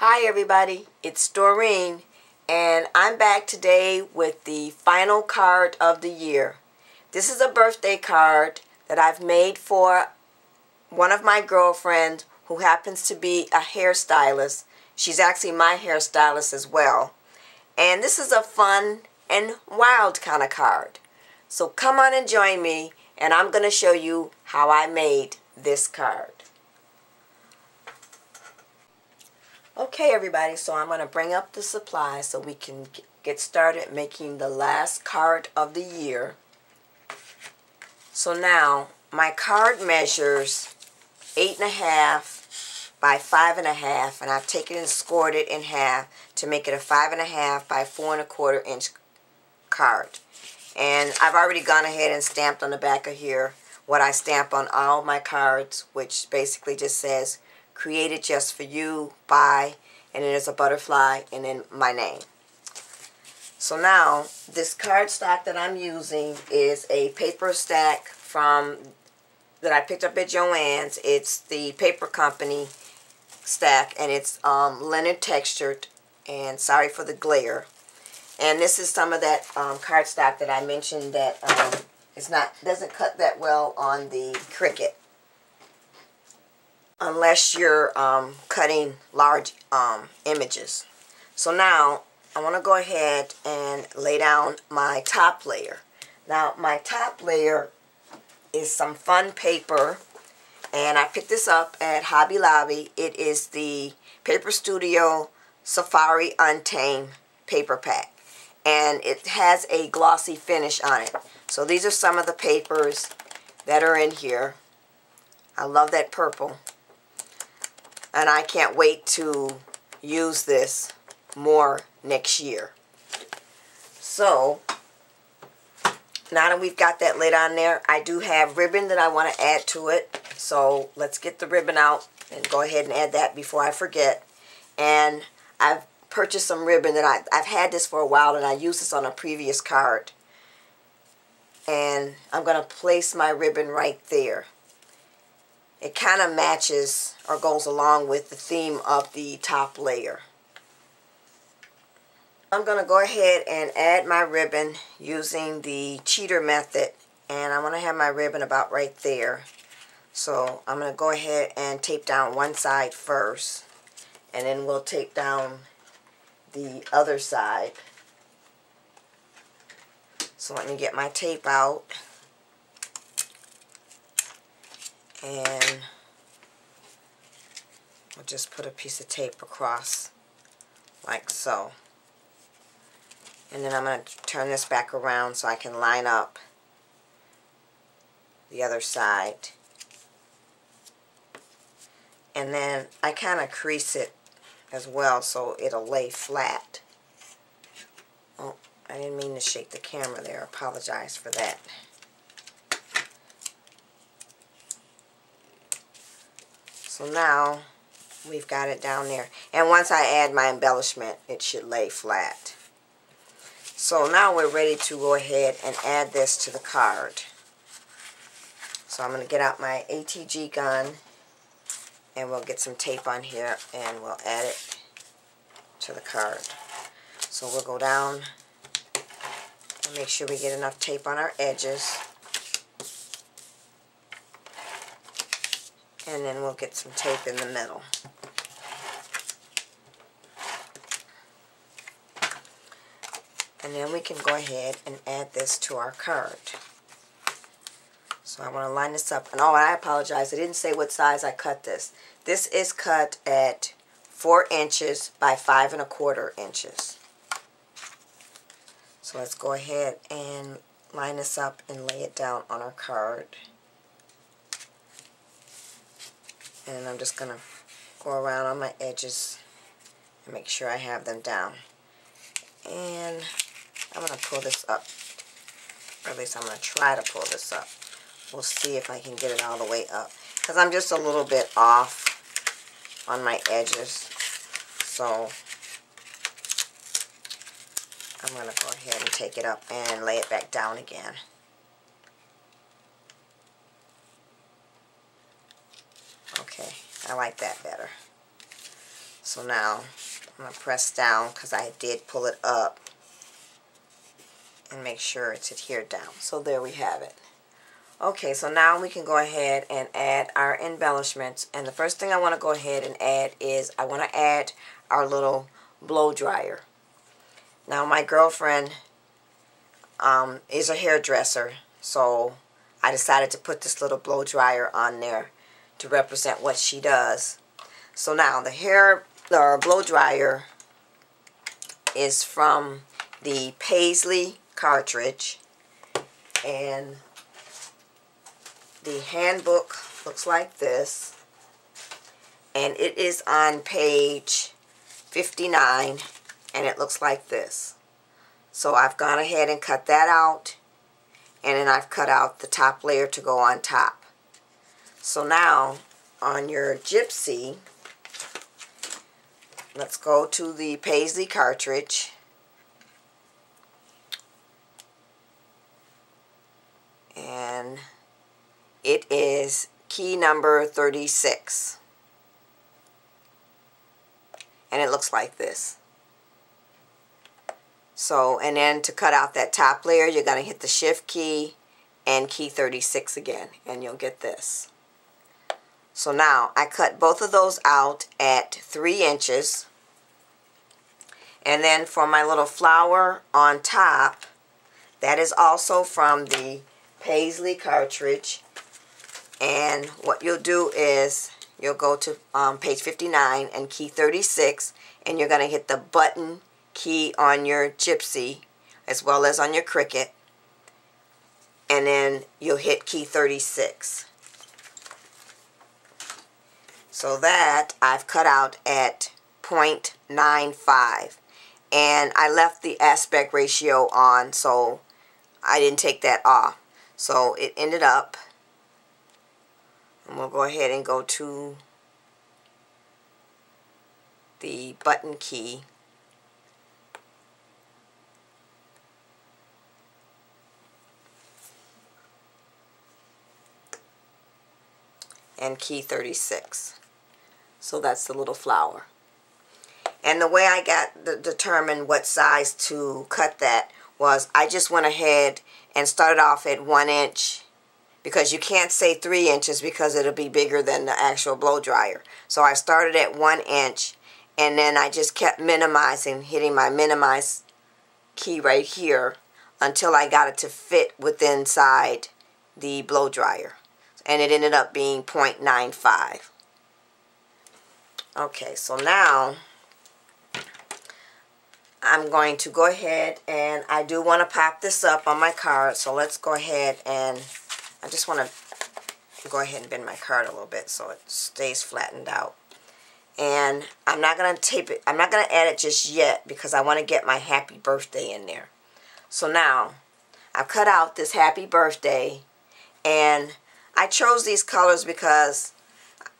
Hi everybody, it's Doreen and I'm back today with the final card of the year. This is a birthday card that I've made for one of my girlfriends who happens to be a hairstylist. She's actually my hairstylist as well. And this is a fun and wild kind of card. So come on and join me and I'm going to show you how I made this card. Okay everybody, so I'm going to bring up the supplies so we can get started making the last card of the year. So now my card measures 8.5 by 5.5 and I've taken and scored it in half to make it a 5.5 by 4.25 inch card. And I've already gone ahead and stamped on the back of here what I stamp on all my cards, which basically just says created just for you by, and then there's a butterfly and then my name. So now this cardstock that I'm using is a paper stack that I picked up at Joann's. It's the paper company stack and it's linen textured, and sorry for the glare. And this is some of that cardstock that I mentioned that doesn't cut that well on the Cricut, unless you're cutting large images. So now I want to go ahead and lay down my top layer. Now my top layer is some fun paper, and I picked this up at Hobby Lobby. It is the Paper Studio Safari Untamed paper pack, and it has a glossy finish on it. So these are some of the papers that are in here. I love that purple. And I can't wait to use this more next year. So, now that we've got that lid on there, I do have ribbon that I want to add to it. So, let's get the ribbon out and go ahead and add that before I forget. And I've purchased some ribbon that I've had this for a while, and I used this on a previous card. And I'm going to place my ribbon right there. It kind of matches or goes along with the theme of the top layer. I'm going to go ahead and add my ribbon using the cheater method, and I want to have my ribbon about right there. So I'm going to go ahead and tape down one side first, and then we'll tape down the other side. So let me get my tape out. And we'll just put a piece of tape across like so. And then I'm going to turn this back around so I can line up the other side. And then I kind of crease it as well so it'll lay flat. Oh, I didn't mean to shake the camera there. I apologize for that. So now we've got it down there. And once I add my embellishment, it should lay flat. So now we're ready to go ahead and add this to the card. So I'm going to get out my ATG gun and we'll get some tape on here and we'll add it to the card. So we'll go down and make sure we get enough tape on our edges. And then we'll get some tape in the middle. And then we can go ahead and add this to our card. So I want to line this up. And oh, I apologize. I didn't say what size I cut this. This is cut at 4 inches by 5.25 inches. So let's go ahead and line this up and lay it down on our card. And I'm just going to go around on my edges and make sure I have them down. And I'm going to pull this up. Or at least I'm going to try to pull this up. We'll see if I can get it all the way up. Because I'm just a little bit off on my edges. So I'm going to go ahead and take it up and lay it back down again. Okay, I like that better. So now I'm going to press down because I did pull it up and make sure it's adhered down. So there we have it. Okay, so now we can go ahead and add our embellishments. And the first thing I want to go ahead and add is I want to add our little blow dryer. Now my girlfriend is a hairdresser, so I decided to put this little blow dryer on there to represent what she does. So now the blow dryer is from the Paisley cartridge, and the handbook looks like this, and it is on page 59, and it looks like this. So I've gone ahead and cut that out, and then I've cut out the top layer to go on top. So now on your gypsy, let's go to the Paisley cartridge, and it is key number 36, and it looks like this. So, and then to cut out that top layer, you're going to hit the shift key and key 36 again, and you'll get this. So now I cut both of those out at 3 inches, and then for my little flower on top, that is also from the Paisley cartridge. And what you'll do is you'll go to page 59 and key 36, and you're going to hit the button key on your gypsy as well as on your Cricut, and then you'll hit key 36. So that I've cut out at 0.95, and I left the aspect ratio on, so I didn't take that off. So it ended up, and we'll go ahead and go to the button key, and key 36. So that's the little flower. And the way I determined what size to cut that was I just went ahead and started off at 1 inch, because you can't say 3 inches because it'll be bigger than the actual blow dryer. So I started at 1 inch, and then I just kept minimizing, hitting my minimize key right here until I got it to fit within inside the blow dryer. And it ended up being 0.95. Okay, so now I'm going to go ahead, and I do want to pop this up on my card. So let's go ahead, and I just want to go ahead and bend my card a little bit so it stays flattened out. And I'm not going to tape it. I'm not going to add it just yet because I want to get my happy birthday in there. So now I've cut out this happy birthday, and I chose these colors because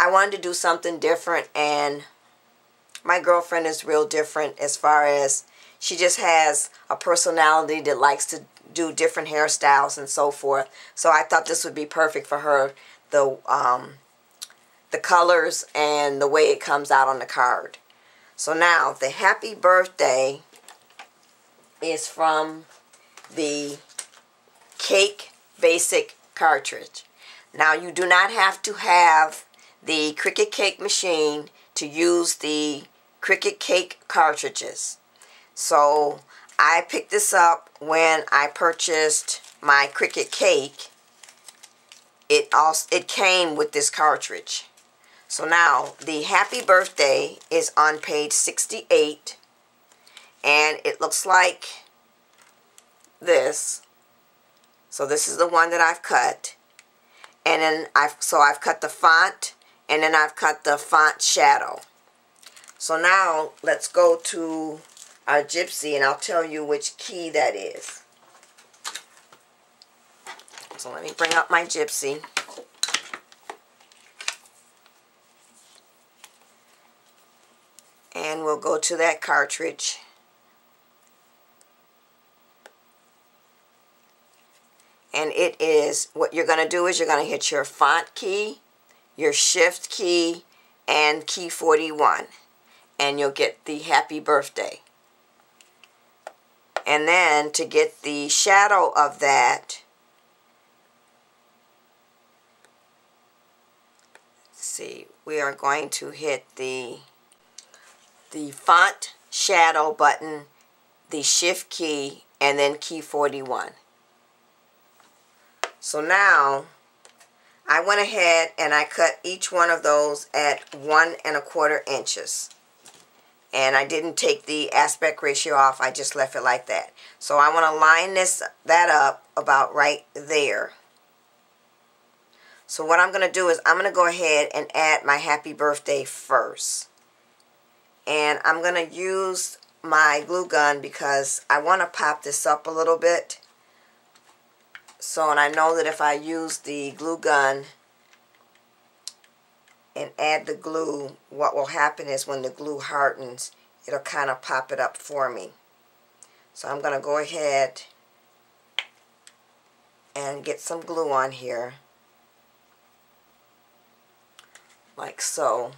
I wanted to do something different, and my girlfriend is real different as far as she just has a personality that likes to do different hairstyles and so forth. So I thought this would be perfect for her, the colors and the way it comes out on the card. So now the happy birthday is from the Cake Basic cartridge. Now you do not have to have the Cricut cake machine to use the Cricut cake cartridges. So I picked this up when I purchased my Cricut cake. It came with this cartridge. So now the happy birthday is on page 68, and it looks like this. So this is the one that I've cut, and then I've cut the font, and then I've cut the font shadow. So now let's go to our gypsy, and I'll tell you which key that is. So let me bring up my gypsy. And we'll go to that cartridge. And it is, what you're going to do is you're going to hit your font key, your shift key, and key 41. and you'll get the happy birthday. And then to get the shadow of that, see, we are going to hit the font shadow button, the shift key, and then key 41. So now I went ahead and I cut each one of those at 1 1/4 inches. And I didn't take the aspect ratio off, I just left it like that. So I want to line that up about right there. So what I'm going to do is I'm going to go ahead and add my happy birthday first. And I'm going to use my glue gun because I want to pop this up a little bit. So, and I know that if I use the glue gun and add the glue, what will happen is when the glue hardens, it'll kind of pop it up for me. So I'm going to go ahead and get some glue on here, like so.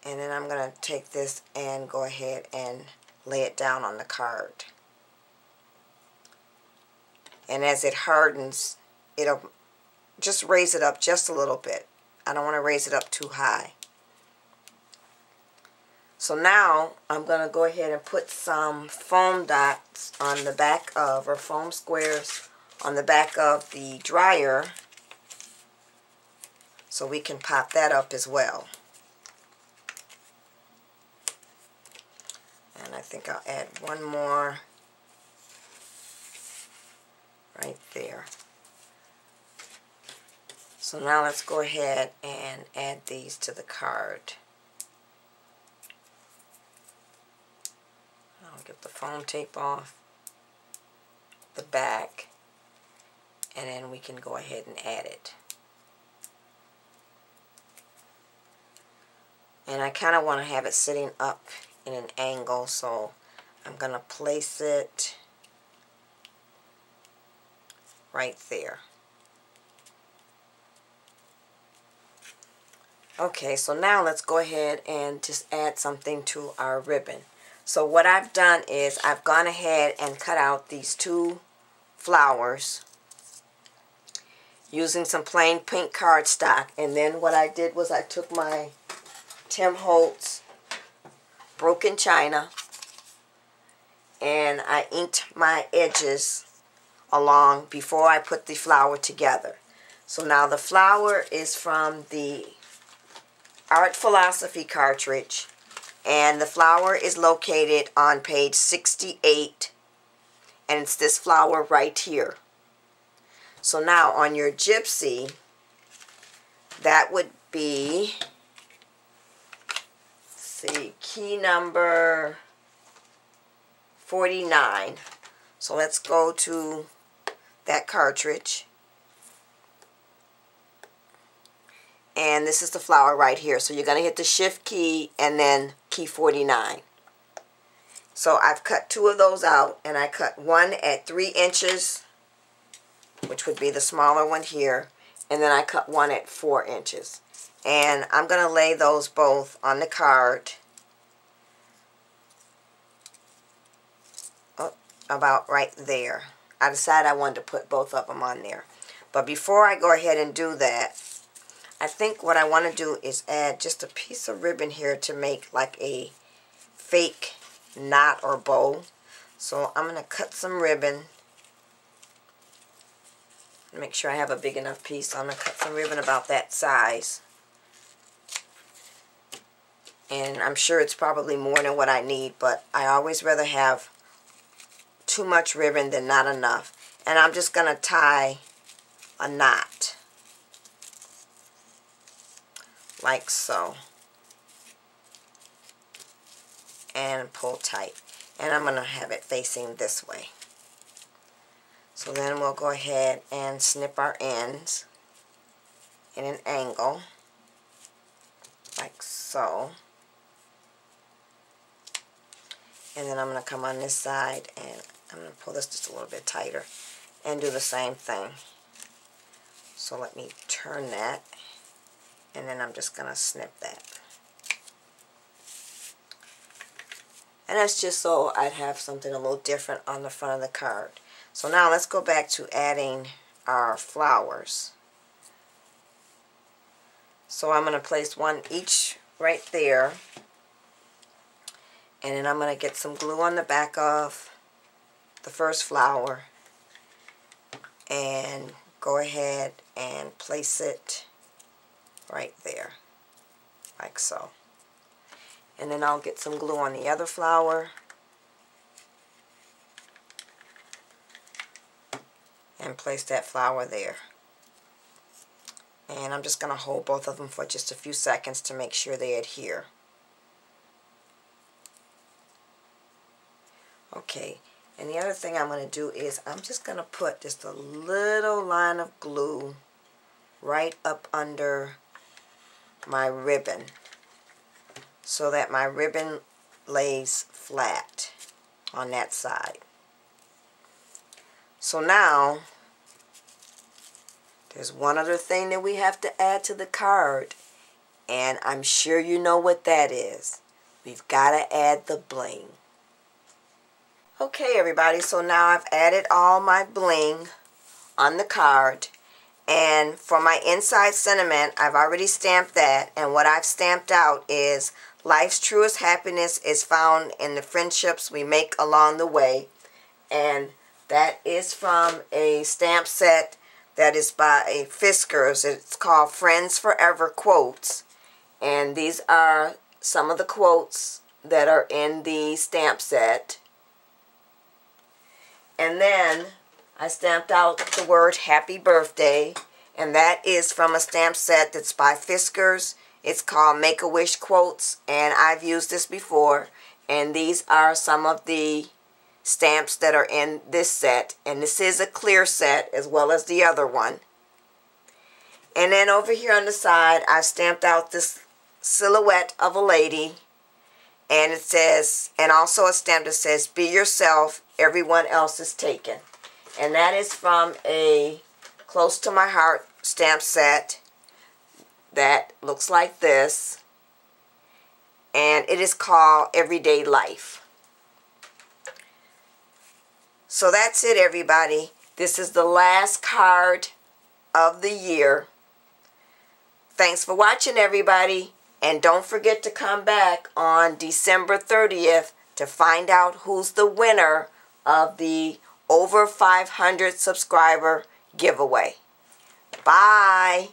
And then I'm going to take this and go ahead and lay it down on the card. And as it hardens, it'll just raise it up just a little bit. I don't want to raise it up too high. So now I'm going to go ahead and put some foam dots on the back of, or foam squares on the back of the dryer, so we can pop that up as well. And I think I'll add one more right there. So now let's go ahead and add these to the card. I'll get the foam tape off the back, and then we can go ahead and add it. And I kind of want to have it sitting up in an angle, so I'm going to place it right there. Okay, so now let's go ahead and just add something to our ribbon. So what I've done is I've gone ahead and cut out these 2 flowers using some plain pink cardstock. And then what I did was I took my Tim Holtz broken china and I inked my edges along before I put the flower together. So now the flower is from the Art Philosophy cartridge, and the flower is located on page 68, and it's this flower right here. So now on your gypsy, that would be, let's see, key number 49. So let's go to that cartridge. And this is the flower right here. So you're going to hit the shift key and then key 49. So I've cut 2 of those out, and I cut one at 3 inches, which would be the smaller one here, and then I cut one at 4 inches. And I'm going to lay those both on the card about right there. I decided I wanted to put both of them on there. But before I go ahead and do that, I think what I want to do is add just a piece of ribbon here to make like a fake knot or bow. So I'm going to cut some ribbon. Make sure I have a big enough piece. So I'm going to cut some ribbon about that size. And I'm sure it's probably more than what I need, but I always rather have too much ribbon than not enough. And I'm just going to tie a knot. Like so. And pull tight. And I'm going to have it facing this way. So then we'll go ahead and snip our ends in an angle. Like so. And then I'm going to come on this side and I'm going to pull this just a little bit tighter and do the same thing. So let me turn that. And then I'm just going to snip that. And that's just so I'd have something a little different on the front of the card. So now let's go back to adding our flowers. So I'm going to place one each right there. And then I'm going to get some glue on the back of the first flower. And go ahead and place it right there. Like so. And then I'll get some glue on the other flower. And place that flower there. And I'm just going to hold both of them for just a few seconds to make sure they adhere. Okay, and the other thing I'm going to do is I'm just going to put just a little line of glue right up under my ribbon so that my ribbon lays flat on that side. So now there's one other thing that we have to add to the card, and I'm sure you know what that is. We've got to add the bling. Okay everybody, so now I've added all my bling on the card, and for my inside sentiment I've already stamped that, and what I've stamped out is life's truest happiness is found in the friendships we make along the way, and that is from a stamp set that is by Fiskars. It's called Friends Forever Quotes, and these are some of the quotes that are in the stamp set. And then I stamped out the word happy birthday, and that is from a stamp set that's by Fiskars. It's called Make-A-Wish Quotes, and I've used this before, and these are some of the stamps that are in this set, and this is a clear set as well as the other one. And then over here on the side I stamped out this silhouette of a lady, and it says, and also a stamp that says, be yourself, everyone else is taken. And that is from a close to my heart stamp set that looks like this, and it is called Everyday Life. So that's it everybody. This is the last card of the year. Thanks for watching everybody. And don't forget to come back on December 30th to find out who's the winner of the over 500 subscriber giveaway. Bye.